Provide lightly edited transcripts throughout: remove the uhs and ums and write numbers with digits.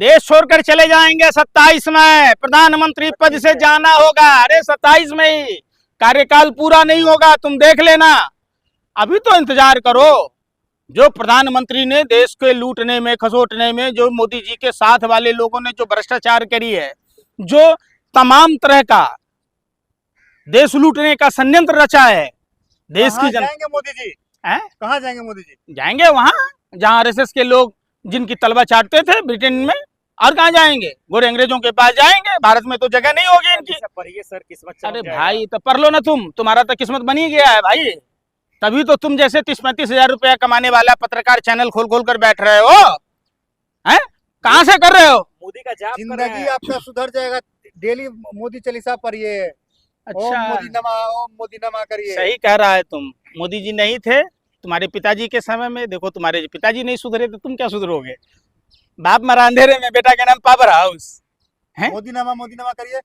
देश छोड़कर चले जाएंगे 27 में, प्रधानमंत्री पद से जाना होगा। अरे 27 में ही, कार्यकाल पूरा नहीं होगा, तुम देख लेना। अभी तो इंतजार करो। जो प्रधानमंत्री ने देश के लूटने में, खसोटने में, जो मोदी जी के साथ वाले लोगों ने जो भ्रष्टाचार करी है, जो तमाम तरह का देश लूटने का षड्यंत्र रचा है, देश की जनता। जाएंगे मोदी जी? हैं? कहाँ जाएंगे मोदी जी? जाएंगे वहां जहां आरएसएस के लोग जिनकी तलवा चाटते थे ब्रिटेन में। और कहाँ जाएंगे? गोरे अंग्रेजों के पास जाएंगे। भारत में तो जगह नहीं होगी इनकी। पढ़िए सर, किस्मत। अरे भाई तो पढ़ लो ना तुम, तुम्हारा तो किस्मत बनी गया है भाई। तभी तो तुम जैसे 30-35 हजार रुपया कमाने वाला पत्रकार चैनल खोल खोल कर बैठ रहे हो। हैं? कहाँ से कर रहे हो? मोदी का जाप कर रहे हैं। जिंदगी आपका सुधर जाएगा। डेली मोदी चालीसा पढ़िए। अच्छा, ओम मोदी नमा करिए। सही कह रहा है तुम। मोदी जी नहीं थे तुम्हारे पिताजी के समय में, देखो तुम्हारे पिताजी नहीं सुधरे तो तुम क्या सुधरोगे? बाप मरा अंधेरे में, बेटा का नाम पावर हाउस है। मोदी नमा करिए।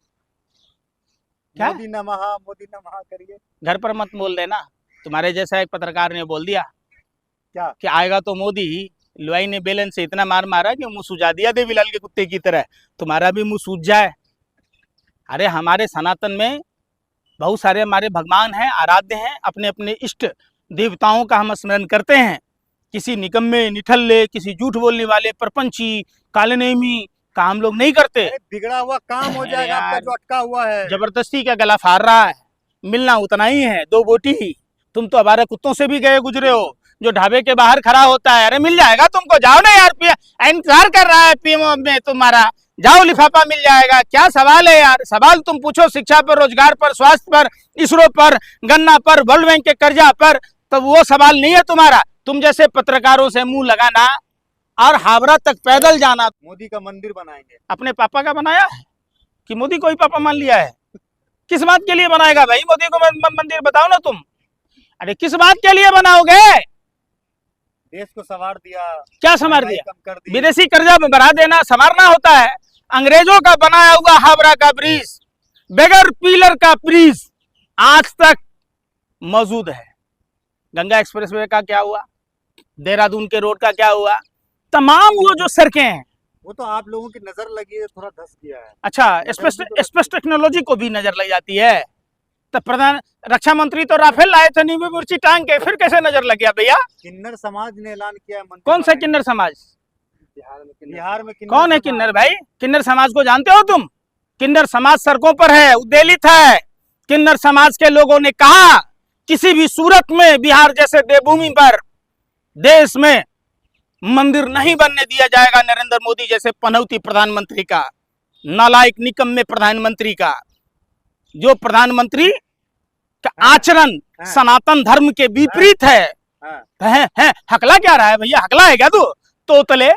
क्या? मोदी नमा करिए। घर पर मत बोल देना। तुम्हारे जैसा एक पत्रकार ने बोल दिया क्या कि आएगा तो मोदी ही। लुआई ने बेलन से इतना मार मारा कि मुंह सूजा दिया देवीलाल के कुत्ते की तरह। तुम्हारा भी मुंह सूज जाए। अरे हमारे सनातन में बहुत सारे हमारे भगवान हैं, आराध्य हैं। अपने अपने इष्ट देवताओं का हम स्मरण करते हैं। किसी निकम्मे, निठल्ले, किसी झूठ बोलने वाले, परपंची, कालनेमी का हम लोग नहीं करते। बिगड़ा हुआ काम हो जाएगा आपका जो अटका हुआ है। जबरदस्ती का गला फाड़ रहा है। मिलना उतना ही है, 2 बोटी ही। तुम तो हमारे कुत्तों से भी गए गुजरे हो, जो ढाबे के बाहर खड़ा होता है। अरे मिल जाएगा तुमको, जाओ ना यार, इंतजार कर रहा है पीएमओ में तुम्हारा। जाओ, लिफाफा मिल जाएगा। क्या सवाल है यार? सवाल तुम पूछो शिक्षा पर, रोजगार पर, स्वास्थ्य पर, इसरो पर, गन्ना पर, वर्ल्ड बैंक के कर्जा पर। तो वो सवाल नहीं है तुम्हारा। तुम जैसे पत्रकारों से मुंह लगाना और हावड़ा तक पैदल जाना। मोदी का मंदिर बनाएंगे। अपने पापा का बनाया है कि मोदी को ही पापा मान लिया है? किस बात के लिए बनाएगा भाई मोदी को मंदिर? बताओ ना तुम। अरे किस बात के लिए बनाओगे? देश को संवार दिया। क्या संवार दिया? विदेशी कर्जा में बढ़ा देना संवारना होता है? अंग्रेजों का बनाया हुआ हावड़ा का ब्रिज, बगैर पिलर का ब्रिज आज तक मौजूद है। गंगा एक्सप्रेसवे का क्या हुआ? देहरादून के रोड का क्या हुआ? तमाम वो जो सड़कें हैं, वो तो आप लोगों की नजर लगी है, थोड़ा धस गया है। अच्छा, स्पेस टेक्नोलॉजी को भी नजर लग जाती है। तो प्रधान रक्षा मंत्री तो राफेल लाए थे नींबू मिर्ची टांग के, फिर कैसे नजर लग गया भैया? किन्नर समाज ने ऐलान किया। कौन सा किन्नर समाज? बिहार में कौन है किन्नर भाई? किन्नर समाज को जानते हो तुम? किन्नर समाज सड़कों पर है, उद्वेलित है। किन्नर समाज के लोगों ने कहा किसी भी सूरत में बिहार जैसे देवभूमि पर देश में मंदिर नहीं बनने दिया जाएगा नरेंद्र मोदी जैसे पनौती प्रधानमंत्री का, नालायक निकम्मे प्रधानमंत्री का। जो प्रधानमंत्री का आचरण सनातन धर्म के विपरीत है। हकला क्या रहा है भैया? हकला है क्या तू? तोतले,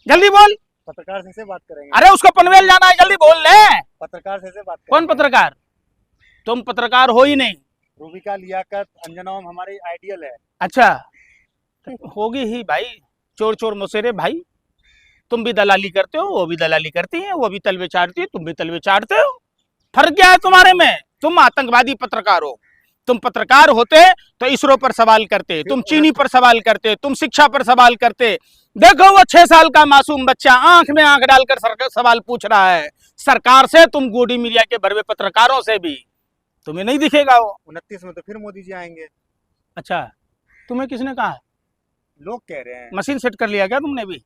जल्दी बोल। पत्रकार से बात करेंगे। अरे उसको पनवेल जाना है, जल्दी बोल ले। पत्रकार से बात करेंगे। कौन पत्रकार? तुम पत्रकार हो ही नहीं। रूबिका लियाकत अंजनोम हमारी आइडियल है। अच्छा, होगी ही भाई। चोर चोर मुसेरे भाई। तुम भी दलाली करते हो, वो भी दलाली करती है। वो भी तलवे चाटती है, तुम भी तलवे चाटते हो। फर्क क्या है तुम्हारे में? तुम आतंकवादी पत्रकार हो। तुम पत्रकार होते तो इसरो पर सवाल करते, तुम चीनी पर सवाल करते, तुम शिक्षा पर सवाल करते। देखो वो 6 साल का मासूम बच्चा आंख में आंख डालकर सवाल पूछ रहा है सरकार से। तुम गोडी मीडिया के भरवे पत्रकारों से भी तुम्हें नहीं दिखेगा वो। 29 में तो फिर मोदी जी आएंगे। अच्छा, तुम्हें किसने कहा? लोग कह रहे हैं। मशीन सेट कर लिया क्या तुमने भी?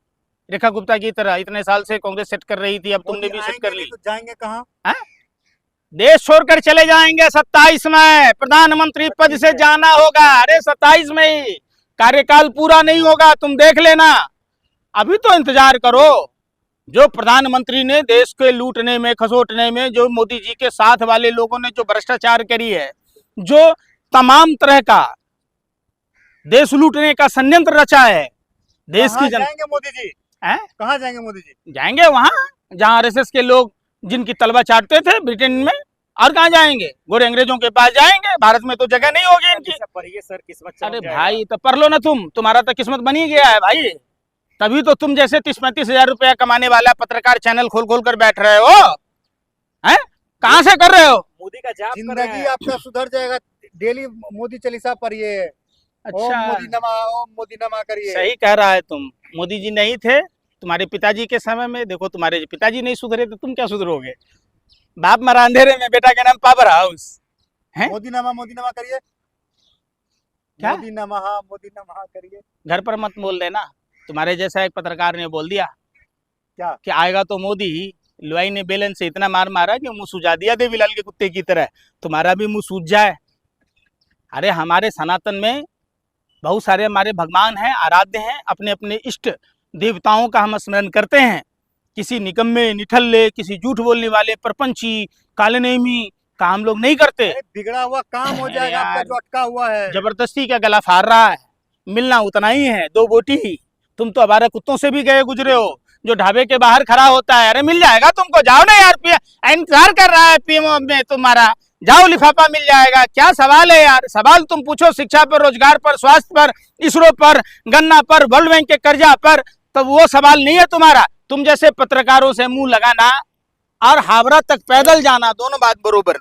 रेखा गुप्ता की तरह इतने साल से कांग्रेस सेट कर रही थी, अब तुमने भी सेट कर ली। तो जाएंगे कहाँ? देश छोड़कर चले जाएंगे 27 में, प्रधानमंत्री पद से जाना होगा। अरे 27 में ही, कार्यकाल पूरा नहीं होगा, तुम देख लेना। अभी तो इंतजार करो। जो प्रधानमंत्री ने देश के लूटने में, खसोटने में, जो मोदी जी के साथ वाले लोगों ने जो भ्रष्टाचार करी है, जो तमाम तरह का देश लूटने का षड्यंत्र रचा है, देश की जनता। जाएंगे मोदी जी? कहाँ जाएंगे मोदी जी? जाएंगे वहां जहां आरएसएस के लोग जिनकी तलवा चाटते थे ब्रिटेन में। और कहाँ जाएंगे? गोरे अंग्रेजों के पास जाएंगे। भारत में तो जगह नहीं होगी इनकी। पढ़िए सर, किस्मत। अरे भाई तो पढ़ लो ना तुम, तुम्हारा तो किस्मत बनी गया है भाई। तभी तो तुम जैसे 30-35 हजार रुपया कमाने वाला पत्रकार चैनल खोल खोल कर बैठ रहे हो। हैं? कहाँ से कर रहे हो? मोदी का जाप। जिंदगी आपका सुधर जाएगा। डेली मोदी चालीसा पढ़िए। अच्छा, ओम मोदी नमा करिए। सही कह रहा है तुम। मोदी जी नहीं थे तुम्हारे पिताजी के समय में देखो, तुम्हारे पिताजी नहीं सुधरे तो तुम क्या सुधरोगे? बाप मरा अंधेरे में, बेटा का नाम पावर हाउस है। मोदी नमः करिए। क्या? मोदी नमः करिए। घर पर मत बोल देना। तुम्हारे जैसा एक पत्रकार ने बोल दिया क्या? कि आएगा तो मोदी ही। लुआई ने बेलन से इतना मार मारा कि मुंह सूजा दिया देवीलाल के कुत्ते की तरह। तुम्हारा भी मुंह सूज जाए। अरे हमारे सनातन में बहुत सारे हमारे भगवान हैं, आराध्य हैं, अपने अपने इष्ट देवताओं का हम स्मरण करते हैं। किसी निकम्मे, निठल्ले, किसी झूठ बोलने वाले, परपंची, कालेनेमी का हम लोग नहीं करते। अरे बिगड़ा हुआ काम हो अरे जाएगा आपका यार, जो अटका हुआ है। जबरदस्ती का गला फाड़ रहा है। मिलना उतना ही है, 2 बोटी ही। तुम तो हमारे कुत्तों से भी गए गुजरे हो, जो ढाबे के बाहर खड़ा होता है। अरे मिल जाएगा तुमको, जाओ ना यार, इंतजार कर रहा है पीएमओ में तुम्हारा, जाओ लिफाफा मिल जाएगा। क्या सवाल है यार? सवाल तुम पूछो शिक्षा पर, रोजगार पर, स्वास्थ्य पर, इसरो पर, गन्ना पर, वर्ल्ड बैंक के कर्जा पर, तो वो सवाल नहीं है तुम्हारा। तुम जैसे पत्रकारों से मुंह लगाना और हावड़ा तक पैदल जाना, दोनों बात बरोबर